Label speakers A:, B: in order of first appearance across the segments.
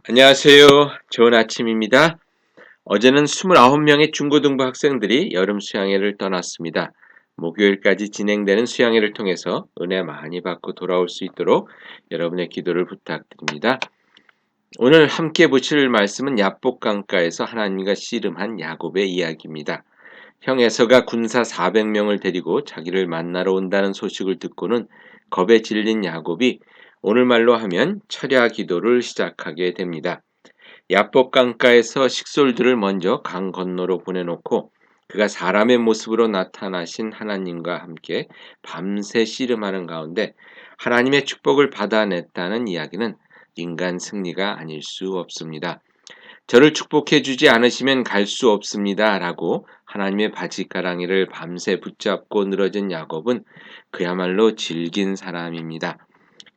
A: 안녕하세요. 좋은 아침입니다. 어제는 29명의 중고등부 학생들이 여름 수양회를 떠났습니다. 목요일까지 진행되는 수양회를 통해서 은혜 많이 받고 돌아올 수 있도록 여러분의 기도를 부탁드립니다. 오늘 함께 보실 말씀은 야복강가에서 하나님과 씨름한 야곱의 이야기입니다. 형 에서가 군사 400명을 데리고 자기를 만나러 온다는 소식을 듣고는 겁에 질린 야곱이 오늘 말로 하면 철야 기도를 시작하게 됩니다. 야복 강가에서 식솔들을 먼저 강 건너로 보내놓고 그가 사람의 모습으로 나타나신 하나님과 함께 밤새 씨름하는 가운데 하나님의 축복을 받아냈다는 이야기는 인간 승리가 아닐 수 없습니다. 저를 축복해 주지 않으시면 갈 수 없습니다. 라고 하나님의 바짓가랑이를 밤새 붙잡고 늘어진 야곱은 그야말로 질긴 사람입니다.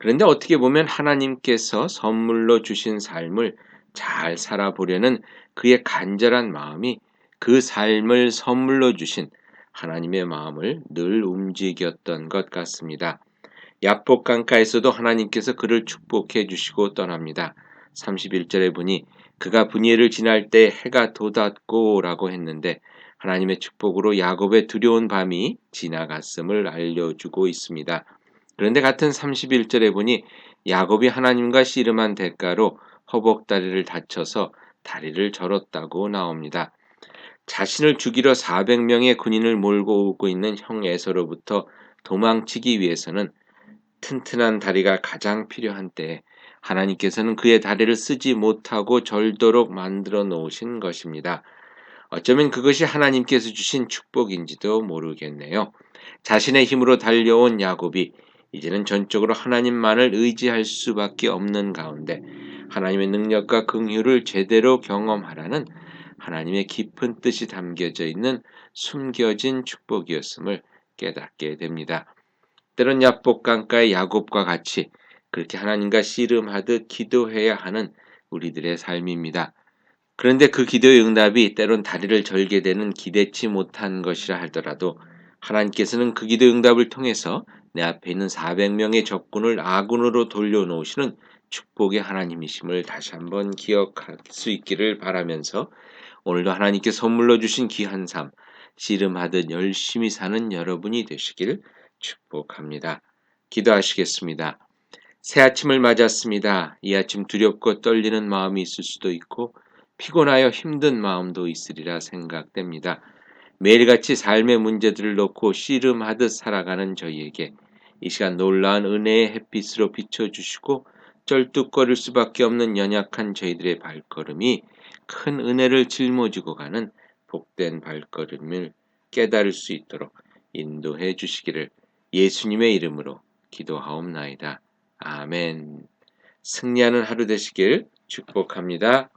A: 그런데 어떻게 보면 하나님께서 선물로 주신 삶을 잘 살아보려는 그의 간절한 마음이 그 삶을 선물로 주신 하나님의 마음을 늘 움직였던 것 같습니다. 야복 강가에서도 하나님께서 그를 축복해 주시고 떠납니다. 31절에 보니 그가 분이엘을 지날 때 해가 돋았고 라고 했는데 하나님의 축복으로 야곱의 두려운 밤이 지나갔음을 알려주고 있습니다. 그런데 같은 31절에 보니 야곱이 하나님과 씨름한 대가로 허벅다리를 다쳐서 다리를 절었다고 나옵니다. 자신을 죽이러 400명의 군인을 몰고 오고 있는 형 에서로부터 도망치기 위해서는 튼튼한 다리가 가장 필요한 때에 하나님께서는 그의 다리를 쓰지 못하고 절도록 만들어 놓으신 것입니다. 어쩌면 그것이 하나님께서 주신 축복인지도 모르겠네요. 자신의 힘으로 달려온 야곱이 이제는 전적으로 하나님만을 의지할 수밖에 없는 가운데 하나님의 능력과 긍휼을 제대로 경험하라는 하나님의 깊은 뜻이 담겨져 있는 숨겨진 축복이었음을 깨닫게 됩니다. 때론 야복 강가의 야곱과 같이 그렇게 하나님과 씨름하듯 기도해야 하는 우리들의 삶입니다. 그런데 그 기도의 응답이 때론 다리를 절게 되는 기대치 못한 것이라 하더라도 하나님께서는 그 기도의 응답을 통해서 내 앞에 있는 400명의 적군을 아군으로 돌려놓으시는 축복의 하나님이심을 다시 한번 기억할 수 있기를 바라면서 오늘도 하나님께 선물로 주신 귀한 삶, 씨름하듯 열심히 사는 여러분이 되시길 축복합니다. 기도하시겠습니다. 새 아침을 맞았습니다. 이 아침 두렵고 떨리는 마음이 있을 수도 있고 피곤하여 힘든 마음도 있으리라 생각됩니다. 매일같이 삶의 문제들을 놓고 씨름하듯 살아가는 저희에게 이 시간 놀라운 은혜의 햇빛으로 비춰주시고 쩔뚝거릴 수밖에 없는 연약한 저희들의 발걸음이 큰 은혜를 짊어지고 가는 복된 발걸음을 깨달을 수 있도록 인도해 주시기를 예수님의 이름으로 기도하옵나이다. 아멘. 승리하는 하루 되시길 축복합니다.